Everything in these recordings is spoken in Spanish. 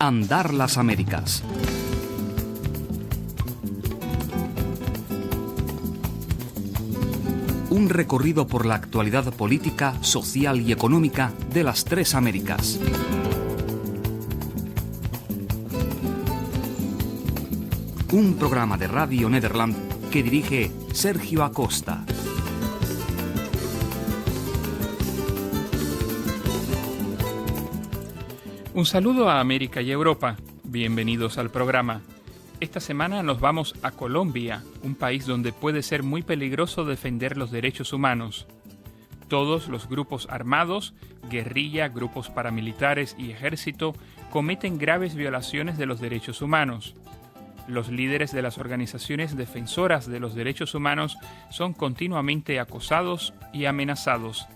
Andar las Américas. Un recorrido por la actualidad política, social y económica de las tres Américas. Un programa de Radio Nederland que dirige Sergio Acosta. Un saludo a América y Europa. Bienvenidos al programa. Esta semana nos vamos a Colombia, un país donde puede ser muy peligroso defender los derechos humanos. Todos los grupos armados, guerrilla, grupos paramilitares y ejército cometen graves violaciones de los derechos humanos. Los líderes de las organizaciones defensoras de los derechos humanos son continuamente acosados y amenazados.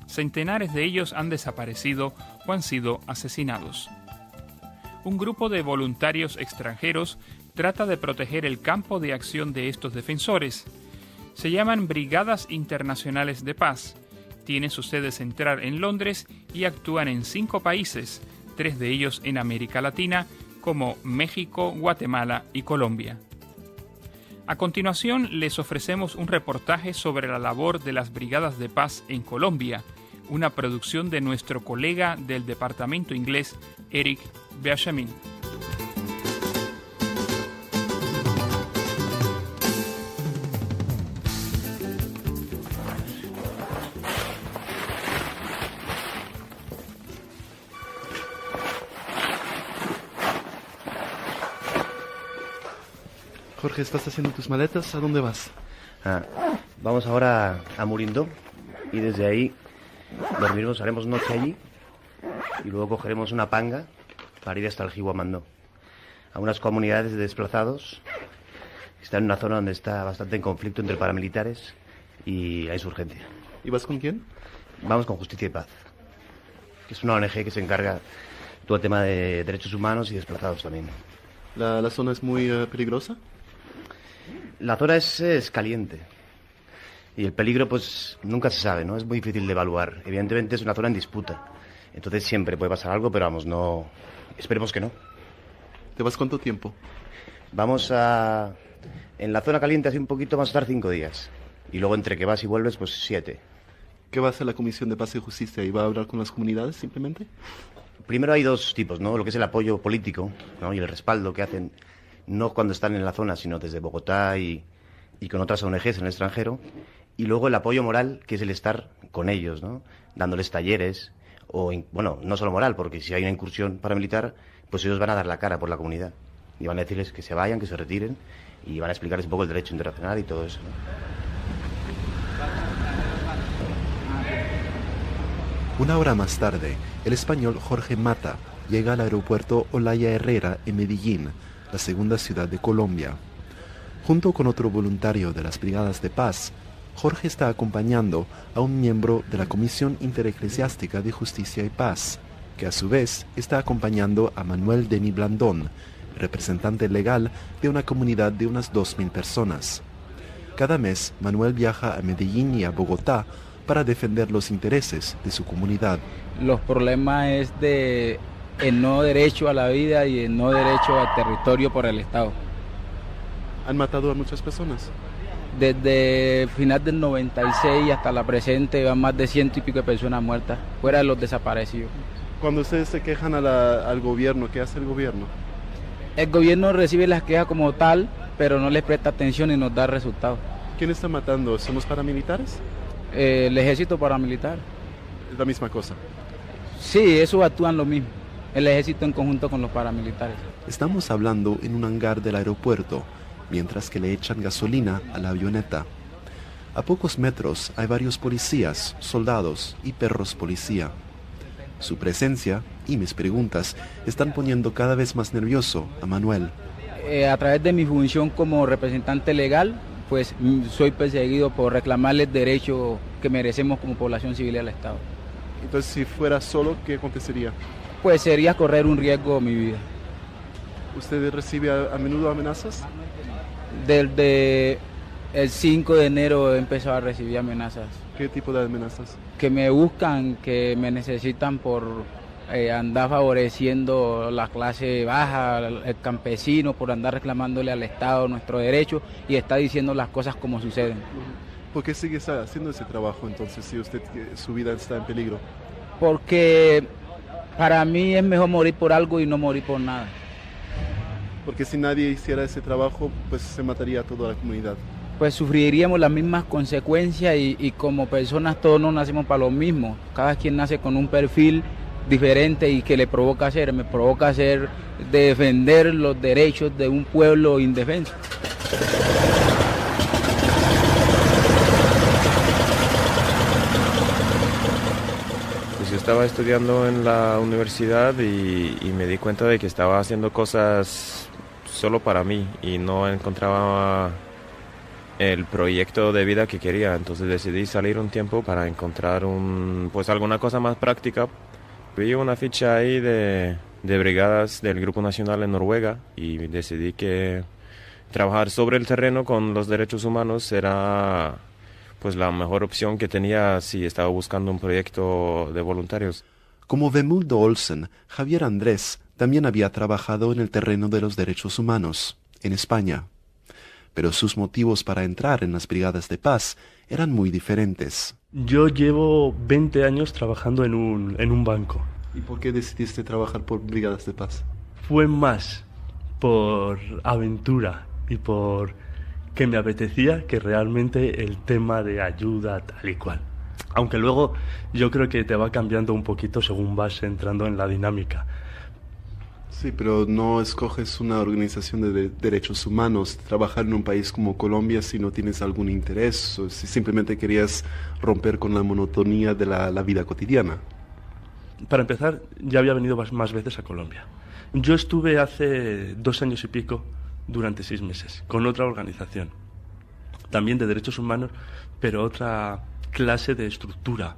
Centenares de ellos han desaparecido o han sido asesinados. Un grupo de voluntarios extranjeros trata de proteger el campo de acción de estos defensores. Se llaman Brigadas Internacionales de Paz. Tienen su sede central en Londres y actúan en 5 países, 3 de ellos en América Latina, como México, Guatemala y Colombia. A continuación, les ofrecemos un reportaje sobre la labor de las Brigadas de Paz en Colombia, una producción de nuestro colega del departamento inglés, Eric Benjamin. Jorge, ¿estás haciendo tus maletas? ¿A dónde vas? Vamos ahora a Murindo y desde ahí dormiremos, haremos noche allí y luego cogeremos una panga para ir hasta el Jihuamandó, a unas comunidades de desplazados que están en una zona donde está bastante en conflicto entre paramilitares y hay urgencia. ¿Y vas con quién? Vamos con Justicia y Paz, que es una ONG que se encarga todo el tema de derechos humanos y desplazados también. ¿La zona es muy peligrosa? La zona es caliente y el peligro pues nunca se sabe, ¿no? Es muy difícil de evaluar. Evidentemente es una zona en disputa, entonces siempre puede pasar algo, pero vamos, no... Esperemos que no. ¿Te vas cuánto tiempo? Vamos a... En la zona caliente así un poquito vamos a estar 5 días y luego entre que vas y vuelves pues 7. ¿Qué va a hacer la Comisión de Paz y Justicia? ¿Y va a hablar con las comunidades simplemente? Primero hay 2 tipos, ¿no? Lo que es el apoyo político, ¿no? Y el respaldo que hacen, no cuando están en la zona, sino desde Bogotá y con otras ONGs en el extranjero. Y luego el apoyo moral, que es el estar con ellos, ¿no? Dándoles talleres, bueno, no solo moral, porque si hay una incursión paramilitar, pues ellos van a dar la cara por la comunidad. Y van a decirles que se vayan, que se retiren, y van a explicarles un poco el derecho internacional y todo eso, ¿no? Una hora más tarde, el español Jorge Mata llega al aeropuerto Olaya Herrera en Medellín, la segunda ciudad de Colombia. Junto con otro voluntario de las Brigadas de Paz, Jorge está acompañando a un miembro de la Comisión Intereclesiástica de Justicia y Paz, que a su vez está acompañando a Manuel Denis Blandón, representante legal de una comunidad de unas 2.000 personas. Cada mes, Manuel viaja a Medellín y a Bogotá para defender los intereses de su comunidad. Los problemas es de el no derecho a la vida y el no derecho al territorio por el Estado. ¿Han matado a muchas personas? Desde el final del 96 hasta la presente van más de 100 y pico de personas muertas, fuera de los desaparecidos. Cuando ustedes se quejan al gobierno, ¿qué hace el gobierno? El gobierno recibe las quejas como tal, pero no les presta atención y nos da resultados. ¿Quién está matando? ¿Son los paramilitares? El ejército paramilitar. Es la misma cosa. Sí, eso actúan lo mismo. El ejército en conjunto con los paramilitares. Estamos hablando en un hangar del aeropuerto, mientras que le echan gasolina a la avioneta. A pocos metros hay varios policías, soldados y perros policía. Su presencia y mis preguntas están poniendo cada vez más nervioso a Manuel. A través de mi función como representante legal, pues soy perseguido por reclamarles derechos que merecemos como población civil al Estado. Entonces, si fuera solo, ¿qué acontecería? Pues sería correr un riesgo a mi vida. ¿Usted recibe a menudo amenazas? Desde el 5 de enero he empezado a recibir amenazas. ¿Qué tipo de amenazas? Que me buscan, que me necesitan por andar favoreciendo la clase baja, el campesino, por andar reclamándole al Estado nuestro derecho y está diciendo las cosas como suceden. ¿Por qué sigue haciendo ese trabajo entonces si su vida está en peligro? Porque para mí es mejor morir por algo y no morir por nada. Porque si nadie hiciera ese trabajo, pues se mataría a toda la comunidad. Pues sufriríamos las mismas consecuencias y como personas todos no nacemos para lo mismo. Cada quien nace con un perfil diferente y que le provoca hacer. Me provoca hacer defender los derechos de un pueblo indefenso. Pues yo estaba estudiando en la universidad y me di cuenta de que estaba haciendo cosas solo para mí y no encontraba el proyecto de vida que quería. Entonces decidí salir un tiempo para encontrar alguna cosa más práctica. Vi una ficha ahí de brigadas del Grupo Nacional en Noruega y decidí que trabajar sobre el terreno con los derechos humanos era pues la mejor opción que tenía si estaba buscando un proyecto de voluntarios. Como Vemuldo Olsen, Javier Andrés también había trabajado en el terreno de los derechos humanos, en España. Pero sus motivos para entrar en las brigadas de paz eran muy diferentes. Yo llevo 20 años trabajando en un banco. ¿Y por qué decidiste trabajar por brigadas de paz? Fue más por aventura y por que me apetecía que realmente el tema de ayuda tal y cual. Aunque luego yo creo que te va cambiando un poquito según vas entrando en la dinámica. Sí, pero no escoges una organización de derechos humanos, trabajar en un país como Colombia si no tienes algún interés o si simplemente querías romper con la monotonía de la vida cotidiana. Para empezar, ya había venido más veces a Colombia. Yo estuve hace 2 años y pico, durante 6 meses, con otra organización, también de derechos humanos, pero otra clase de estructura.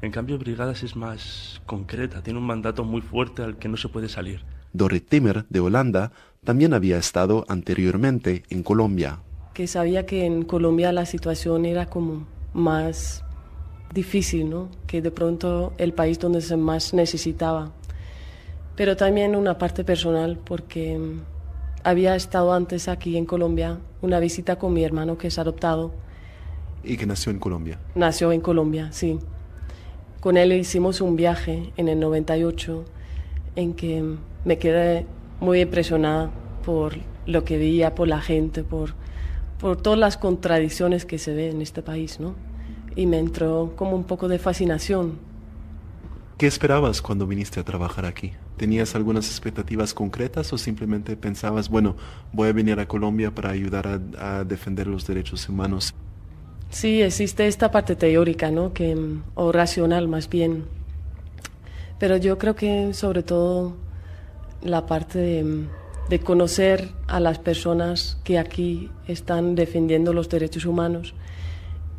En cambio, Brigadas es más concreta, tiene un mandato muy fuerte al que no se puede salir. Dorrit Timmer, de Holanda, también había estado anteriormente en Colombia. Que sabía que en Colombia la situación era como más difícil, ¿no? Que de pronto el país donde se más necesitaba. Pero también una parte personal, porque había estado antes aquí en Colombia, una visita con mi hermano que es adoptado. ¿Y que nació en Colombia? Nació en Colombia, sí. Con él hicimos un viaje en el 98 en que me quedé muy impresionada por lo que veía, por la gente, por todas las contradicciones que se ven en este país, ¿no? Y me entró como un poco de fascinación. ¿Qué esperabas cuando viniste a trabajar aquí? ¿Tenías algunas expectativas concretas o simplemente pensabas, bueno, voy a venir a Colombia para ayudar a defender los derechos humanos? Sí, existe esta parte teórica, ¿no? O racional más bien. Pero yo creo que sobre todo la parte de conocer a las personas que aquí están defendiendo los derechos humanos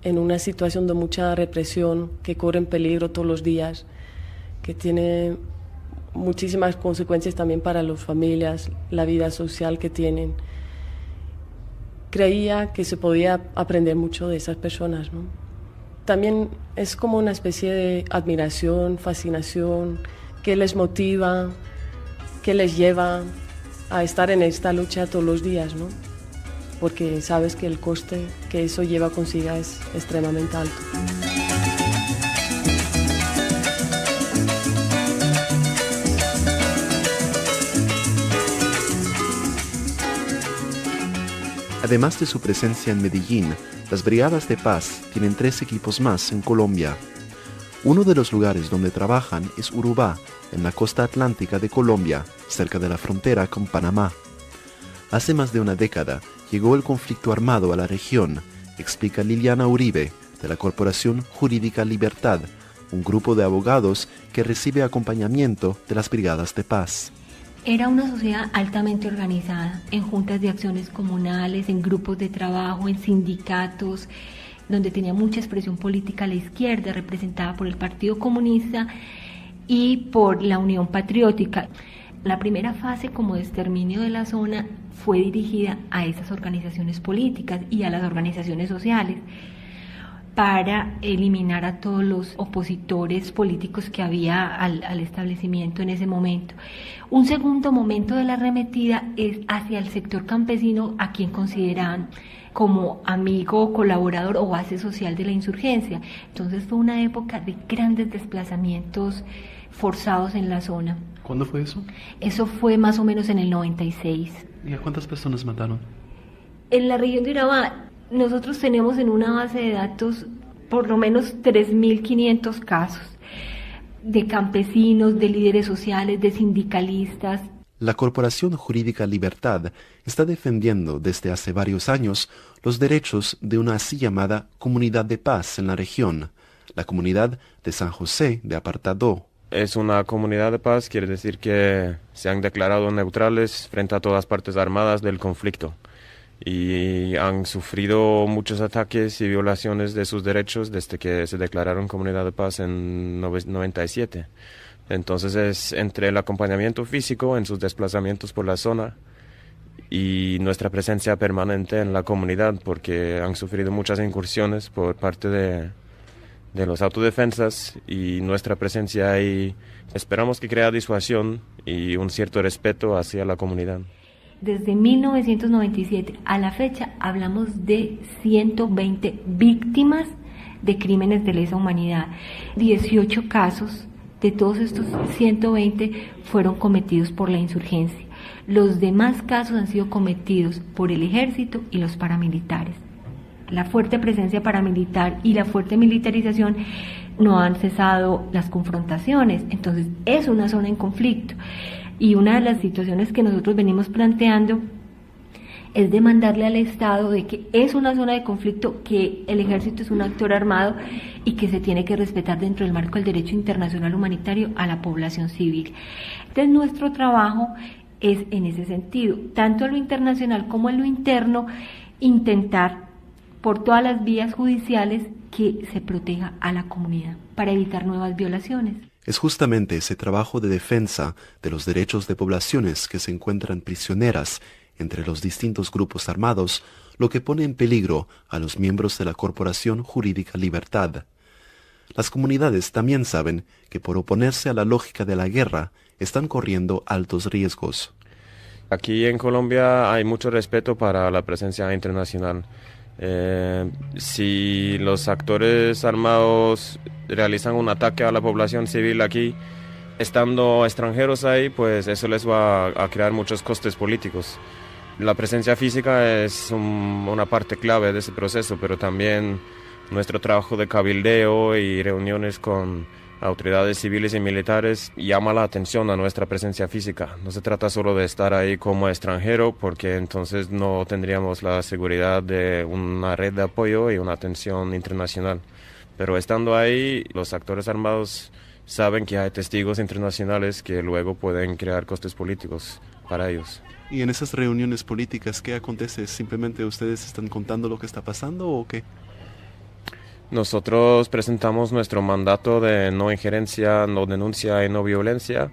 en una situación de mucha represión, que corren peligro todos los días, que tiene muchísimas consecuencias también para las familias, la vida social que tienen. Creía que se podía aprender mucho de esas personas, ¿no? También es como una especie de admiración, fascinación, que les motiva, que les lleva a estar en esta lucha todos los días, ¿no? Porque sabes que el coste que eso lleva consigo es extremadamente alto. Además de su presencia en Medellín, las Brigadas de Paz tienen 3 equipos más en Colombia. Uno de los lugares donde trabajan es Urubá, en la costa atlántica de Colombia, cerca de la frontera con Panamá. Hace más de una década llegó el conflicto armado a la región, explica Liliana Uribe, de la Corporación Jurídica Libertad, un grupo de abogados que recibe acompañamiento de las Brigadas de Paz. Era una sociedad altamente organizada, en juntas de acciones comunales, en grupos de trabajo, en sindicatos, donde tenía mucha expresión política la izquierda, representada por el Partido Comunista y por la Unión Patriótica. La primera fase como de exterminio de la zona fue dirigida a esas organizaciones políticas y a las organizaciones sociales, para eliminar a todos los opositores políticos que había al establecimiento en ese momento. Un segundo momento de la arremetida es hacia el sector campesino, a quien consideraban como amigo, colaborador o base social de la insurgencia. Entonces fue una época de grandes desplazamientos forzados en la zona. ¿Cuándo fue eso? Eso fue más o menos en el 96. ¿Y a cuántas personas mataron? En la región de Urabá, nosotros tenemos en una base de datos por lo menos 3.500 casos de campesinos, de líderes sociales, de sindicalistas. La Corporación Jurídica Libertad está defendiendo desde hace varios años los derechos de una así llamada comunidad de paz en la región, la comunidad de San José de Apartadó. Es una comunidad de paz, quiere decir que se han declarado neutrales frente a todas partes armadas del conflicto y han sufrido muchos ataques y violaciones de sus derechos desde que se declararon comunidad de paz en 97. Entonces es entre el acompañamiento físico en sus desplazamientos por la zona y nuestra presencia permanente en la comunidad, porque han sufrido muchas incursiones por parte de los autodefensas, y nuestra presencia ahí esperamos que crea disuasión y un cierto respeto hacia la comunidad. Desde 1997 a la fecha hablamos de 120 víctimas de crímenes de lesa humanidad. 18 casos de todos estos 120 fueron cometidos por la insurgencia. Los demás casos han sido cometidos por el ejército y los paramilitares. La fuerte presencia paramilitar y la fuerte militarización no han cesado las confrontaciones, entonces es una zona en conflicto. Y una de las situaciones que nosotros venimos planteando es demandarle al Estado de que es una zona de conflicto, que el ejército es un actor armado y que se tiene que respetar dentro del marco del derecho internacional humanitario a la población civil. Entonces nuestro trabajo es en ese sentido, tanto en lo internacional como en lo interno, intentar por todas las vías judiciales que se proteja a la comunidad para evitar nuevas violaciones. Es justamente ese trabajo de defensa de los derechos de poblaciones que se encuentran prisioneras entre los distintos grupos armados lo que pone en peligro a los miembros de la Corporación Jurídica Libertad. Las comunidades también saben que por oponerse a la lógica de la guerra están corriendo altos riesgos. Aquí en Colombia hay mucho respeto para la presencia internacional. Si los actores armados realizan un ataque a la población civil aquí, estando extranjeros ahí, pues eso les va a crear muchos costes políticos. La presencia física es una parte clave de ese proceso, pero también nuestro trabajo de cabildeo y reuniones con autoridades civiles y militares llama la atención a nuestra presencia física. No se trata solo de estar ahí como extranjero, porque entonces no tendríamos la seguridad de una red de apoyo y una atención internacional. Pero estando ahí, los actores armados saben que hay testigos internacionales que luego pueden crear costes políticos para ellos. ¿Y en esas reuniones políticas qué acontece? ¿Simplemente ustedes están contando lo que está pasando o qué? Nosotros presentamos nuestro mandato de no injerencia, no denuncia y no violencia,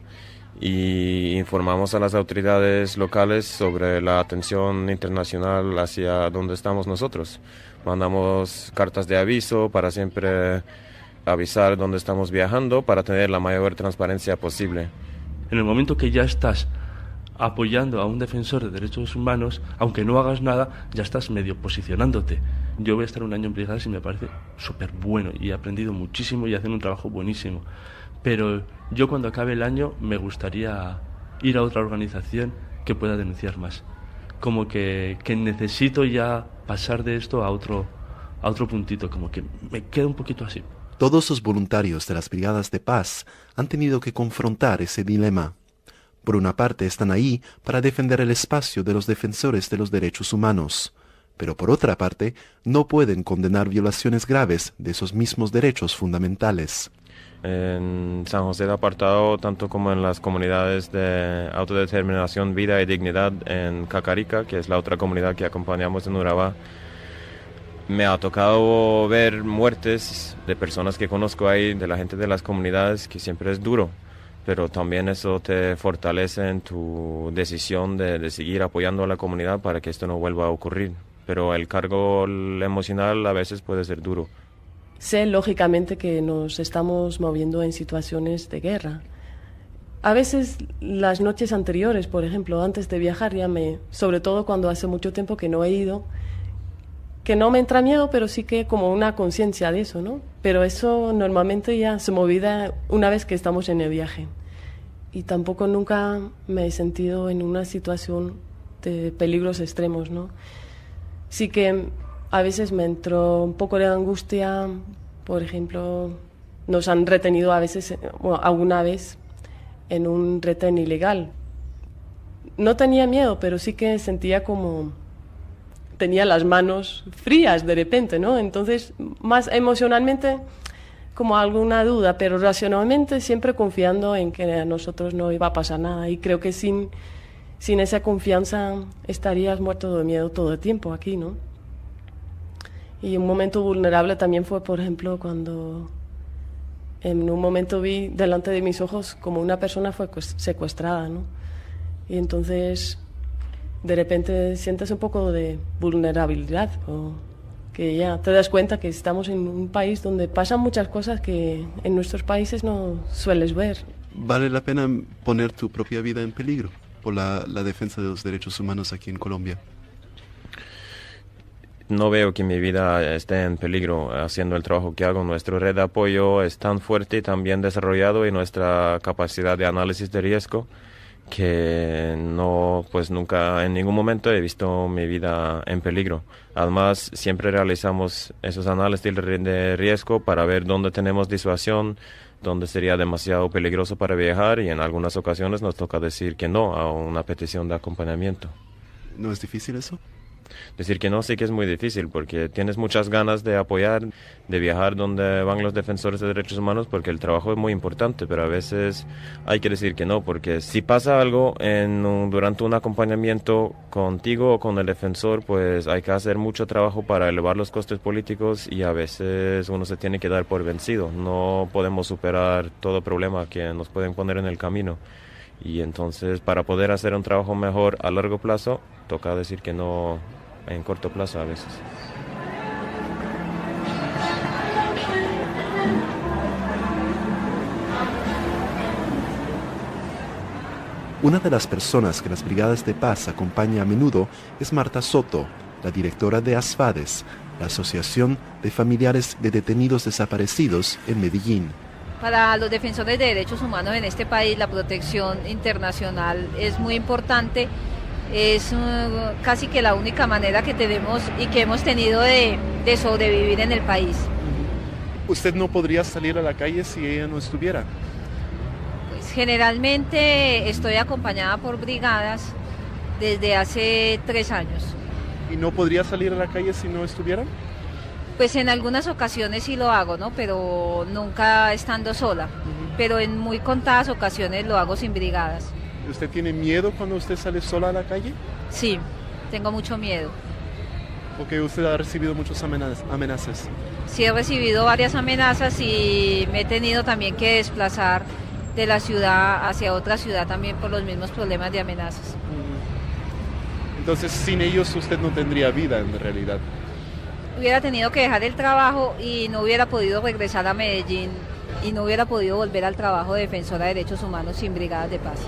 y informamos a las autoridades locales sobre la atención internacional hacia donde estamos nosotros. Mandamos cartas de aviso para siempre avisar dónde estamos viajando para tener la mayor transparencia posible. En el momento que ya estás apoyando a un defensor de derechos humanos, aunque no hagas nada, ya estás medio posicionándote. Yo voy a estar un año en brigadas y me parece súper bueno y he aprendido muchísimo y hacen un trabajo buenísimo. Pero yo cuando acabe el año me gustaría ir a otra organización que pueda denunciar más. Como que necesito ya pasar de esto a otro puntito, como que me queda un poquito así. Todos los voluntarios de las Brigadas de Paz han tenido que confrontar ese dilema. Por una parte están ahí para defender el espacio de los defensores de los derechos humanos, pero por otra parte no pueden condenar violaciones graves de esos mismos derechos fundamentales. En San José de Apartado, tanto como en las comunidades de autodeterminación, vida y dignidad en Cacarica, que es la otra comunidad que acompañamos en Urabá, me ha tocado ver muertes de personas que conozco ahí, de la gente de las comunidades, que siempre es duro. Pero también eso te fortalece en tu decisión de seguir apoyando a la comunidad para que esto no vuelva a ocurrir. Pero el cargo emocional a veces puede ser duro. sé lógicamente que nos estamos moviendo en situaciones de guerra. A veces las noches anteriores, por ejemplo, antes de viajar, sobre todo cuando hace mucho tiempo que no he ido, que no me entra miedo, pero sí que como una conciencia de eso, ¿no? Pero eso normalmente ya se me olvida una vez que estamos en el viaje. Y tampoco nunca me he sentido en una situación de peligros extremos, ¿no? Sí que a veces me entró un poco de angustia, por ejemplo, nos han retenido a veces, bueno, alguna vez en un retén ilegal. No tenía miedo, pero sí que sentía como tenía las manos frías de repente, ¿no? Entonces, más emocionalmente como alguna duda, pero racionalmente siempre confiando en que a nosotros no iba a pasar nada. Y creo que sin esa confianza estarías muerto de miedo todo el tiempo aquí, ¿no? Y un momento vulnerable también fue, por ejemplo, cuando en un momento vi delante de mis ojos como una persona fue secuestrada, ¿no? Y entonces de repente sientes un poco de vulnerabilidad, o que ya te das cuenta que estamos en un país donde pasan muchas cosas que en nuestros países no sueles ver. ¿Vale la pena poner tu propia vida en peligro por la defensa de los derechos humanos aquí en Colombia? No veo que mi vida esté en peligro haciendo el trabajo que hago. Nuestra red de apoyo es tan fuerte y tan bien desarrollado, y nuestra capacidad de análisis de riesgo, que no, pues nunca en ningún momento he visto mi vida en peligro. Además, siempre realizamos esos análisis de riesgo para ver dónde tenemos disuasión, dónde sería demasiado peligroso para viajar, y en algunas ocasiones nos toca decir que no a una petición de acompañamiento. ¿No es difícil eso? Decir que no sí que es muy difícil, porque tienes muchas ganas de apoyar, de viajar donde van los defensores de derechos humanos, porque el trabajo es muy importante, pero a veces hay que decir que no, porque si pasa algo durante un acompañamiento contigo o con el defensor, pues hay que hacer mucho trabajo para elevar los costes políticos, y a veces uno se tiene que dar por vencido. No podemos superar todo problema que nos pueden poner en el camino, y entonces para poder hacer un trabajo mejor a largo plazo, toca decir que no en corto plazo a veces. Una de las personas que las brigadas de paz acompaña a menudo es Marta Soto, la directora de ASFADES, la Asociación de Familiares de Detenidos Desaparecidos en Medellín. Para los defensores de derechos humanos en este país, la protección internacional es muy importante. Es casi que la única manera que tenemos y que hemos tenido de sobrevivir en el país. ¿Usted no podría salir a la calle si ella no estuviera? Pues generalmente estoy acompañada por brigadas desde hace 3 años. ¿Y no podría salir a la calle si no estuvieran? Pues en algunas ocasiones sí lo hago, ¿no? Pero nunca estando sola. Pero en muy contadas ocasiones lo hago sin brigadas. ¿Usted tiene miedo cuando usted sale sola a la calle? Sí, tengo mucho miedo. Porque usted ha recibido muchas amenazas. Sí, he recibido varias amenazas y me he tenido también que desplazar de la ciudad hacia otra ciudad también por los mismos problemas de amenazas. Entonces, sin ellos usted no tendría vida en realidad. Hubiera tenido que dejar el trabajo y no hubiera podido regresar a Medellín y no hubiera podido volver al trabajo de defensora de derechos humanos sin brigadas de paz.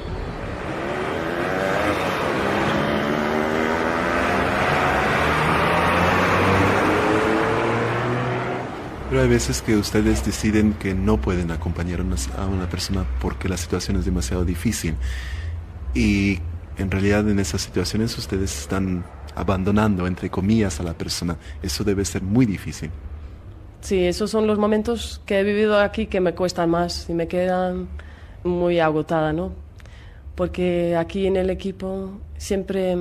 Pero hay veces que ustedes deciden que no pueden acompañar a una persona porque la situación es demasiado difícil. Y en realidad en esas situaciones ustedes están abandonando, entre comillas, a la persona. Eso debe ser muy difícil. Sí, esos son los momentos que he vivido aquí que me cuestan más y me quedan muy agotada, ¿no? Porque aquí en el equipo siempre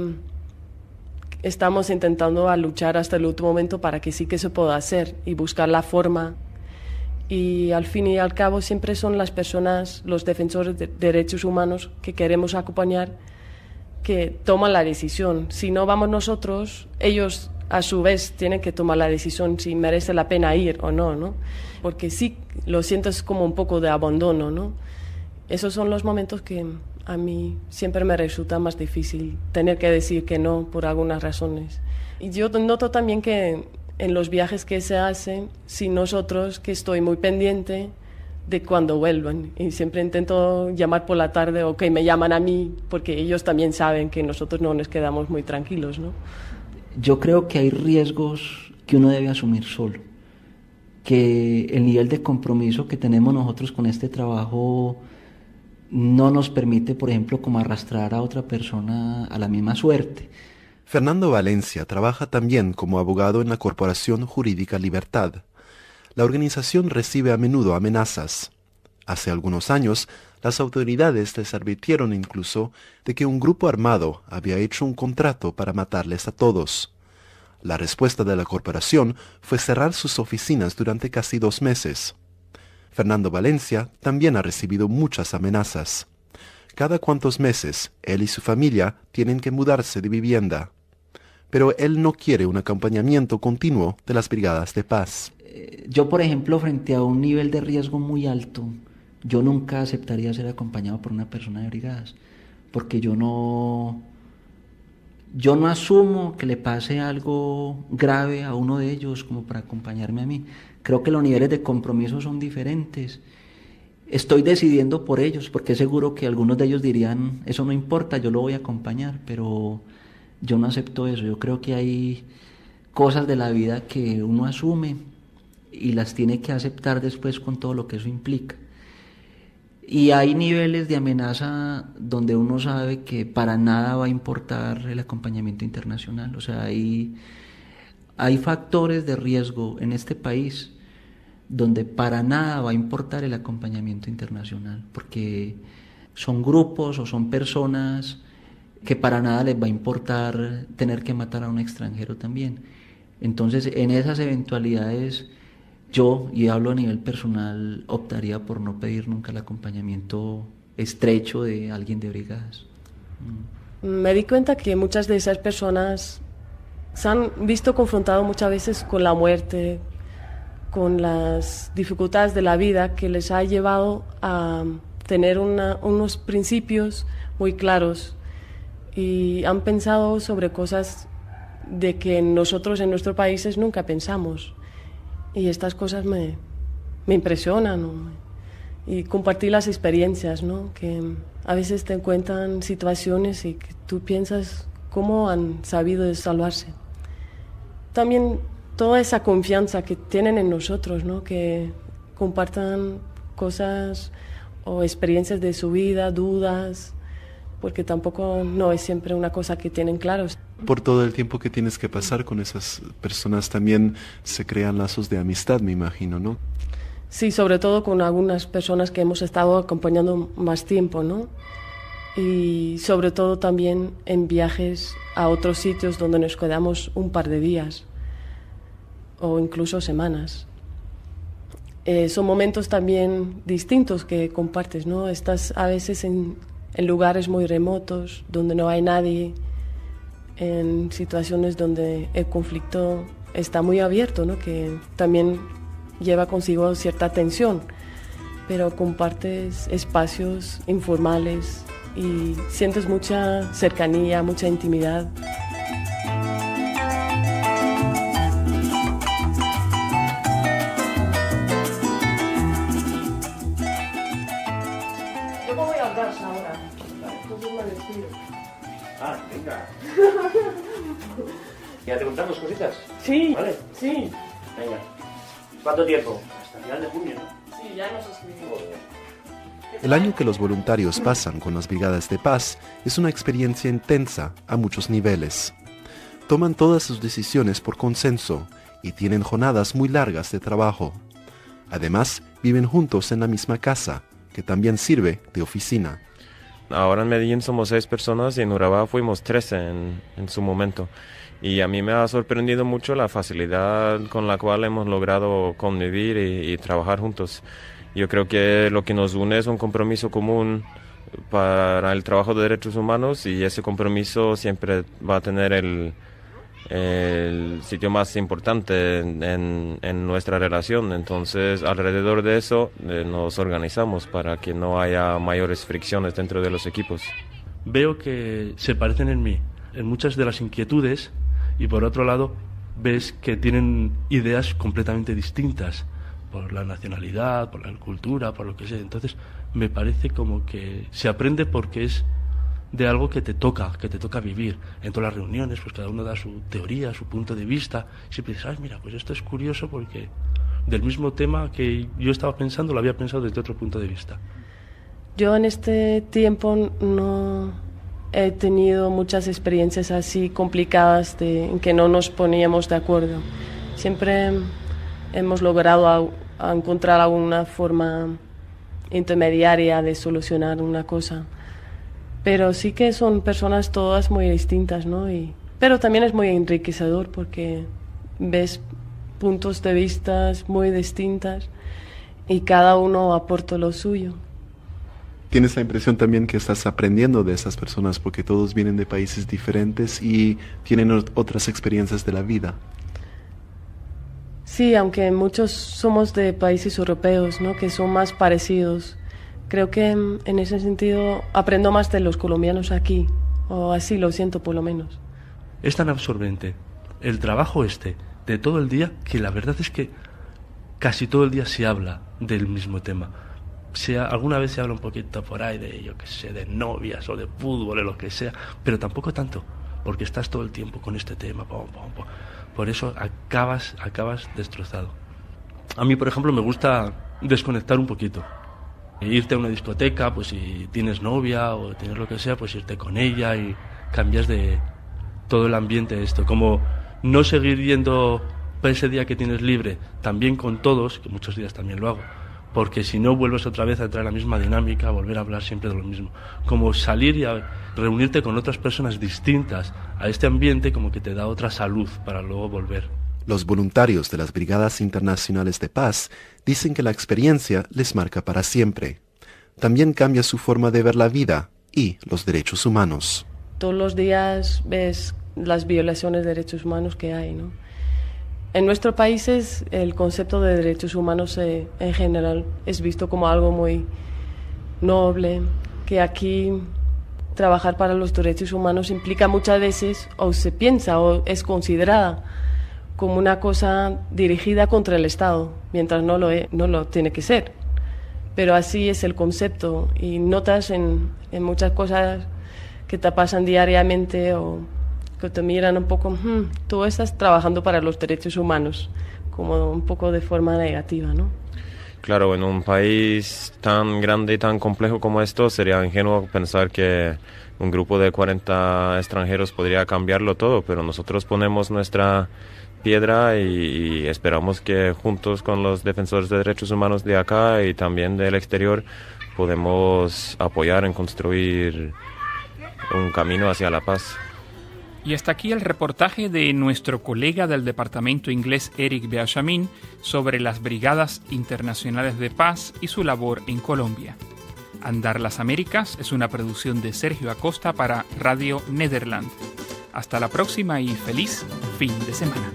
estamos intentando luchar hasta el último momento para que sí que se pueda hacer y buscar la forma. Y al fin y al cabo siempre son las personas, los defensores de derechos humanos que queremos acompañar, que toman la decisión. Si no vamos nosotros, ellos a su vez tienen que tomar la decisión si merece la pena ir o no, ¿no? Porque sí lo sientes como un poco de abandono, ¿no? Esos son los momentos que a mí siempre me resulta más difícil tener que decir que no por algunas razones. Y yo noto también que en los viajes que se hacen sin nosotros, que estoy muy pendiente de cuando vuelvan. Y siempre intento llamar por la tarde o que me llaman a mí, porque ellos también saben que nosotros no nos quedamos muy tranquilos, ¿no? Yo creo que hay riesgos que uno debe asumir solo, que el nivel de compromiso que tenemos nosotros con este trabajo no nos permite, por ejemplo, como arrastrar a otra persona a la misma suerte. Fernando Valencia trabaja también como abogado en la Corporación Jurídica Libertad. La organización recibe a menudo amenazas. Hace algunos años, las autoridades les advirtieron incluso de que un grupo armado había hecho un contrato para matarles a todos. La respuesta de la corporación fue cerrar sus oficinas durante casi 2 meses. Fernando Valencia también ha recibido muchas amenazas. Cada cuantos meses, él y su familia tienen que mudarse de vivienda. Pero él no quiere un acompañamiento continuo de las brigadas de paz. Yo, por ejemplo, frente a un nivel de riesgo muy alto, yo nunca aceptaría ser acompañado por una persona de brigadas, porque yo no asumo que le pase algo grave a uno de ellos como para acompañarme a mí. Creo que los niveles de compromiso son diferentes. Estoy decidiendo por ellos, porque seguro que algunos de ellos dirían, eso no importa, yo lo voy a acompañar, pero yo no acepto eso. Yo creo que hay cosas de la vida que uno asume y las tiene que aceptar después con todo lo que eso implica. Y hay niveles de amenaza donde uno sabe que para nada va a importar el acompañamiento internacional. O sea, hay factores de riesgo en este país donde para nada va a importar el acompañamiento internacional, porque son grupos o son personas que para nada les va a importar tener que matar a un extranjero también. Entonces, en esas eventualidades, yo, y hablo a nivel personal, optaría por no pedir nunca el acompañamiento estrecho de alguien de brigadas. Me di cuenta que muchas de esas personas se han visto confrontadas muchas veces con la muerte, con las dificultades de la vida, que les ha llevado a tener unos principios muy claros y han pensado sobre cosas de que nosotros en nuestros países nunca pensamos. Y estas cosas me impresionan, ¿no? Y compartir las experiencias, ¿no? Que a veces te encuentran situaciones y que tú piensas cómo han sabido salvarse. También toda esa confianza que tienen en nosotros, ¿no? Que compartan cosas o experiencias de su vida, dudas, porque tampoco no es siempre una cosa que tienen claros. Por todo el tiempo que tienes que pasar con esas personas también se crean lazos de amistad, me imagino, ¿no? Sí, sobre todo con algunas personas que hemos estado acompañando más tiempo, ¿no? Y sobre todo también en viajes a otros sitios donde nos quedamos un par de días o incluso semanas. Son momentos también distintos que compartes, ¿no? Estás a veces en lugares muy remotos, donde no hay nadie, en situaciones donde el conflicto está muy abierto, ¿no? Que también lleva consigo cierta tensión, pero compartes espacios informales y sientes mucha cercanía, mucha intimidad. Yo me voy al gas ahora, entonces me despido. Ah, venga. ¿Ya te contamos cositas? Sí, ¿vale? Sí. Venga. ¿Cuánto tiempo? Hasta final de junio, ¿no? Sí, ya nos escribimos. El año que los voluntarios pasan con las brigadas de paz es una experiencia intensa a muchos niveles. Toman todas sus decisiones por consenso y tienen jornadas muy largas de trabajo. Además, viven juntos en la misma casa, que también sirve de oficina. Ahora en Medellín somos 6 personas y en Urabá fuimos 13 en su momento. Y a mí me ha sorprendido mucho la facilidad con la cual hemos logrado convivir y trabajar juntos. Yo creo que lo que nos une es un compromiso común para el trabajo de derechos humanos y ese compromiso siempre va a tener el sitio más importante en nuestra relación. Entonces, alrededor de eso nos organizamos para que no haya mayores fricciones dentro de los equipos. Veo que se parecen en mí, en muchas de las inquietudes, y por otro lado, ves que tienen ideas completamente distintas por la nacionalidad, por la cultura, por lo que sea. Entonces me parece como que se aprende porque es de algo que te toca vivir. En todas las reuniones, pues cada uno da su teoría, su punto de vista. Siempre dices, ay, mira, pues esto es curioso porque del mismo tema que yo estaba pensando, lo había pensado desde otro punto de vista. Yo en este tiempo no he tenido muchas experiencias así complicadas en que no nos poníamos de acuerdo. Siempre hemos logrado encontrar alguna forma intermediaria de solucionar una cosa. Pero sí que son personas todas muy distintas, ¿no? Pero también es muy enriquecedor porque ves puntos de vista muy distintos y cada uno aporta lo suyo. ¿Tienes la impresión también que estás aprendiendo de esas personas porque todos vienen de países diferentes y tienen otras experiencias de la vida? Sí, aunque muchos somos de países europeos, ¿no? Que son más parecidos. Creo que en ese sentido aprendo más de los colombianos aquí, o así lo siento por lo menos. Es tan absorbente el trabajo de todo el día que la verdad es que casi todo el día se habla del mismo tema. Alguna vez se habla un poquito por ahí de, yo qué sé, de novias o de fútbol o lo que sea, pero tampoco tanto, porque estás todo el tiempo con este tema. Por eso acabas destrozado. A mí, por ejemplo, me gusta desconectar un poquito. Irte a una discoteca, pues si tienes novia o tienes lo que sea, pues irte con ella y cambias de todo el ambiente de esto. Como no seguir yendo para ese día que tienes libre, también con todos, que muchos días también lo hago, porque si no vuelves otra vez a entrar en la misma dinámica, a volver a hablar siempre de lo mismo. Como salir y reunirte con otras personas distintas a este ambiente, como que te da otra salud para luego volver. Los voluntarios de las Brigadas Internacionales de Paz dicen que la experiencia les marca para siempre. También cambia su forma de ver la vida y los derechos humanos. Todos los días ves las violaciones de derechos humanos que hay, ¿no? En nuestros países el concepto de derechos humanos en general es visto como algo muy noble, que aquí trabajar para los derechos humanos implica muchas veces, o se piensa, o es considerada como una cosa dirigida contra el Estado, mientras no lo tiene que ser. Pero así es el concepto y notas en muchas cosas que te pasan diariamente o que te miran un poco, tú estás trabajando para los derechos humanos, como un poco de forma negativa, ¿no? Claro, en un país tan grande y tan complejo como esto sería ingenuo pensar que un grupo de 40 extranjeros podría cambiarlo todo, pero nosotros ponemos nuestra piedra y esperamos que juntos con los defensores de derechos humanos de acá y también del exterior podemos apoyar en construir un camino hacia la paz. Y hasta aquí el reportaje de nuestro colega del departamento inglés Eric Benjamin sobre las Brigadas Internacionales de Paz y su labor en Colombia. Andar las Américas es una producción de Sergio Acosta para Radio Nederland. Hasta la próxima y feliz fin de semana.